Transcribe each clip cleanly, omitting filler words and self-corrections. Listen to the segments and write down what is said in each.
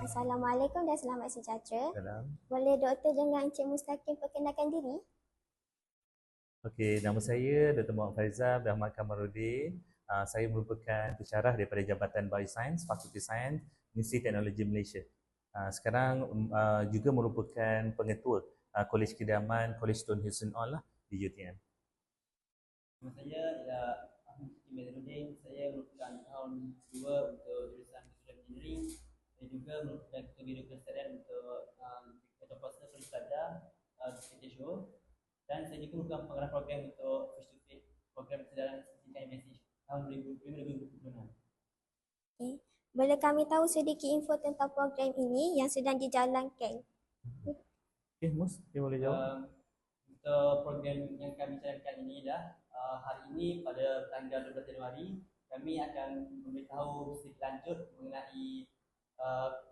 Assalamualaikum dan selamat sejahtera. Salam. Boleh Doktor dengan Encik Mustaqim perkenalkan diri? Okey, nama saya Dr. Muhammad Faizal bin Ahmad Kamarudin. Saya merupakan pensyarah daripada Jabatan Biosains, Fakulti Sains, Universiti Teknologi Malaysia. Sekarang juga merupakan pengetua Kolej Kedaman, Kolej Tun Hussein All di UTM. Nama saya ialah Ahmad Imaduddin. Saya merupakan tahun 2 untuk jurusan Computer Engineering dan juga merupakan ketua bidang kelestarian untuk Ketua Kuasa Polis Pelajar KTSO, dan saya juga merupakan pengarah program untuk Face to Face program kesedaran statistikan investigasi tahun 2026. Okay. Boleh kami tahu sedikit info tentang program ini yang sedang dijalankan? Okey, Mus, dia boleh jawab. Untuk program yang kami jalankan ini dah hari ini pada tanggal 12 Januari kami akan memberitahu sedikit lanjut mengenai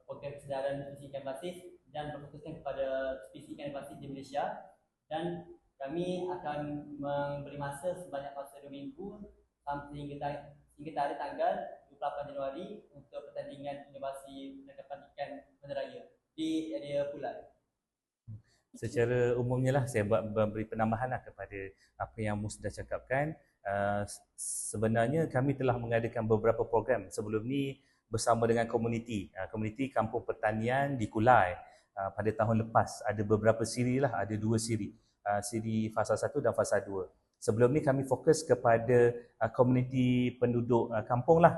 program kesedaran spesies ikan basis dan berfokuskan kepada spesies ikan basis di Malaysia, dan kami akan memberi masa sebanyak masa 2 minggu hingga tarikh tanggal 28 Januari untuk pertandingan inovasi penangkapan ikan bandaraya di area Pulau. Secara umumnya lah saya beri penambahan kepada apa yang Mus dah cakapkan. Sebenarnya kami telah mengadakan beberapa program sebelum ni bersama dengan komuniti Kampung Pertanian di Kulai. Pada tahun lepas ada beberapa siri lah, ada 2 siri. Siri fasa 1 dan fasa 2. Sebelum ni kami fokus kepada komuniti penduduk kampung lah,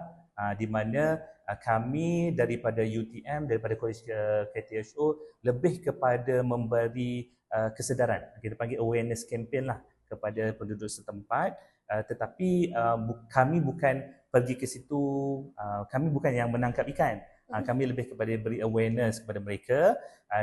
di mana kami daripada UTM, daripada Kolej KTSO lebih kepada memberi kesedaran. Kita panggil awareness campaign lah kepada penduduk setempat. Tetapi kami bukan pergi ke situ, kami bukan yang menangkap ikan. Kami lebih kepada beri awareness kepada mereka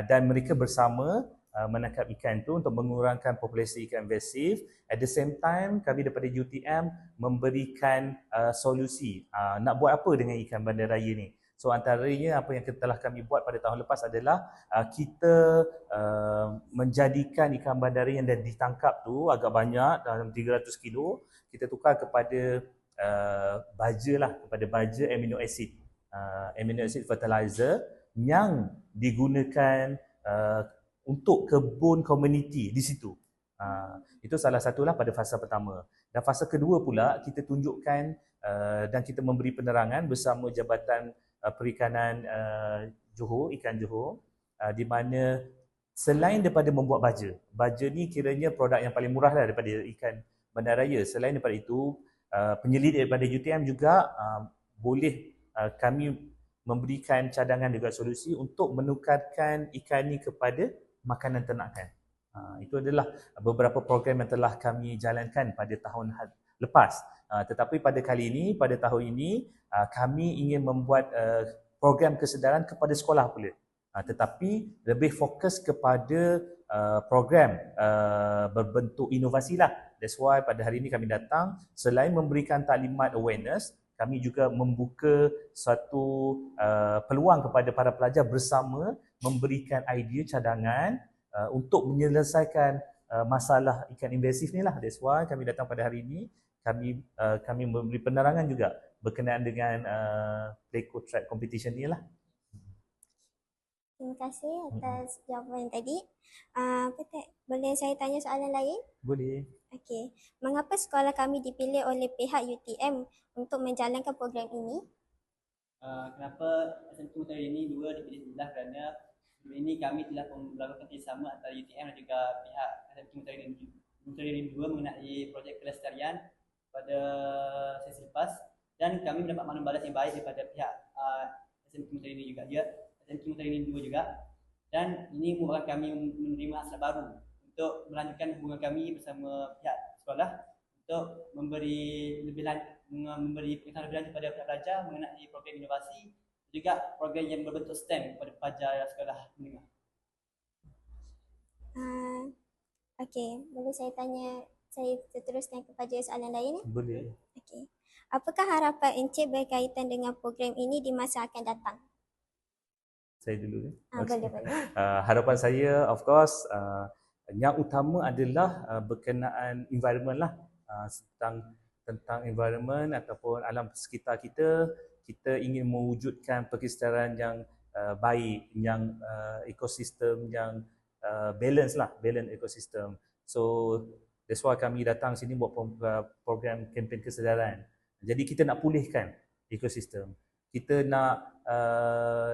dan mereka bersama menangkap ikan tu untuk mengurangkan populasi ikan invasif. At the same time, kami daripada UTM memberikan solusi nak buat apa dengan ikan bandaraya ni. So antaranya apa yang telah kami buat pada tahun lepas adalah kita menjadikan ikan bandaraya yang dah ditangkap tu agak banyak, dalam 300 kilo, kita tukar kepada baja lah, kepada baja amino acid fertilizer yang digunakan untuk kebun komuniti di situ. Itu salah satulah pada fasa pertama. Dan fasa kedua pula kita tunjukkan dan kita memberi penerangan bersama Jabatan Perikanan Johor, Ikan Johor, di mana selain daripada membuat baja ni kiranya produk yang paling murah lah daripada ikan bandaraya. Selain daripada itu, penyelidik daripada UTM juga boleh kami memberikan cadangan juga solusi untuk menukarkan ikan ni kepada makanan ternakan. Itu adalah beberapa program yang telah kami jalankan pada tahun lepas. Tetapi pada tahun ini, kami ingin membuat program kesedaran kepada sekolah pula. Tetapi lebih fokus kepada program berbentuk inovasi lah. That's why pada hari ini kami datang, selain memberikan taklimat awareness, kami juga membuka satu peluang kepada para pelajar bersama memberikan idea cadangan untuk menyelesaikan masalah ikan invasif ni lah. That's why kami datang pada hari ini. Kami memberi penerangan juga berkenaan dengan Playco Track Competition ni lah. Terima kasih atas jawapan tadi. Boleh saya tanya soalan lain? Boleh. Okey. Mengapa sekolah kami dipilih oleh pihak UTM untuk menjalankan program ini? Kenapa SMK Mutiara ini 2 dipilih adalah kerana sebelum ini kami telah melakukan kerjasama antara UTM dan juga pihak SMK Mutiara ini 2 mengenai projek kelestarian pada sesi lepas, dan kami mendapat maklumat balas yang baik daripada pihak SMK Mutiara ini juga, SMK Mutiara ini 2 juga, dan ini membuatkan kami menerima hasrat baru untuk melanjutkan hubungan kami bersama pihak sekolah untuk memberi pengetahuan lebih lanjut kepada pihak pelajar mengenai program inovasi juga program yang berbentuk STEM kepada pelajar sekolah menengah. Okey, boleh saya teruskan kepada soalan lain? Boleh. Okey. Apakah harapan Encik berkaitan dengan program ini di masa akan datang? Saya dulu. Boleh. Harapan saya of course yang utama adalah berkenaan environment lah, tentang tentang environment ataupun alam sekitar kita, kita ingin mewujudkan perkisaran yang baik, yang ekosistem yang balance lah, balance ekosistem. So that's why kami datang sini buat program kempen kesedaran. Jadi kita nak pulihkan ekosistem. Kita nak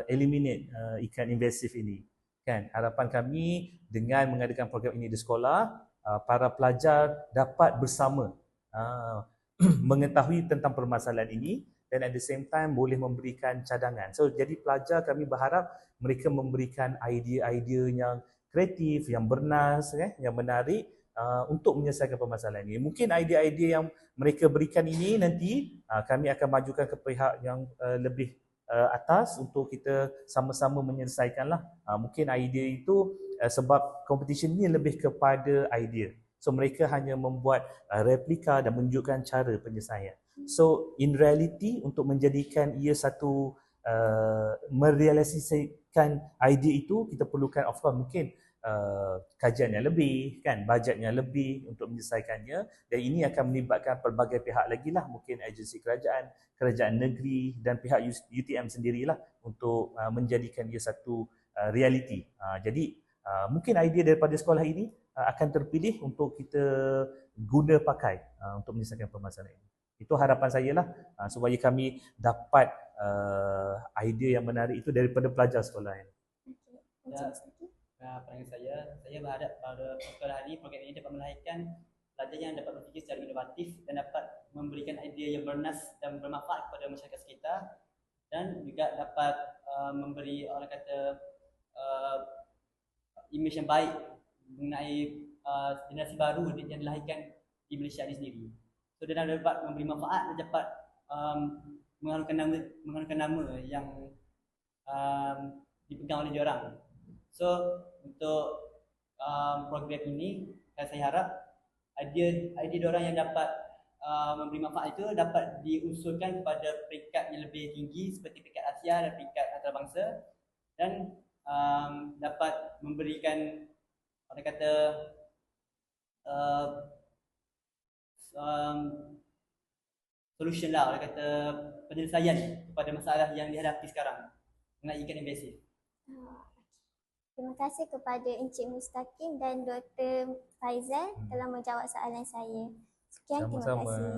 eliminate ikan invasif ini. Kan? Harapan kami dengan mengadakan program ini di sekolah, para pelajar dapat bersama mengetahui tentang permasalahan ini dan at the same time boleh memberikan cadangan. So jadi pelajar kami berharap mereka memberikan idea-idea yang kreatif, yang bernas, yang menarik untuk menyelesaikan permasalahan ini. Mungkin idea-idea yang mereka berikan ini nanti kami akan majukan ke pihak yang lebih atas untuk kita sama-sama menyelesaikanlah. Mungkin idea itu sebab competition ni lebih kepada idea. So mereka hanya membuat replika dan menunjukkan cara penyelesaian. So in reality untuk menjadikan ia satu merealisasikan idea itu, kita perlukan of course mungkin kajian yang lebih, kan, bajetnya lebih untuk menyelesaikannya, dan ini akan melibatkan pelbagai pihak lagi lah, mungkin agensi kerajaan, kerajaan negeri dan pihak UTM sendirilah untuk menjadikan ia satu realiti. Jadi mungkin idea daripada sekolah ini akan terpilih untuk kita guna pakai untuk menyelesaikan permasalahan ini. Itu harapan saya lah, supaya kami dapat idea yang menarik itu daripada pelajar sekolah ini. Pandangan saya berharap pada sekolah ini, program ini dapat melahirkan pelajar yang dapat berfikir secara inovatif dan dapat memberikan idea yang bernas dan bermanfaat kepada masyarakat sekitar, dan juga dapat memberi orang kata imej yang baik mengenai generasi baru yang dilahirkan di Malaysia ini sendiri. So dia dapat memberi manfaat dan dapat mengharumkan nama yang dipegang oleh diorang. So untuk program ini saya harap idea diorang yang dapat memberi manfaat itu dapat diusulkan kepada peringkat yang lebih tinggi seperti peringkat Asia dan peringkat antarabangsa, dan dapat memberikan orang kata solution lah, orang kata penyelesaian kepada masalah yang dihadapi sekarang mengenai ikan invasif. Terima kasih kepada Encik Mustaqim dan Dr. Faizal telah menjawab soalan saya. Sekian, terima kasih.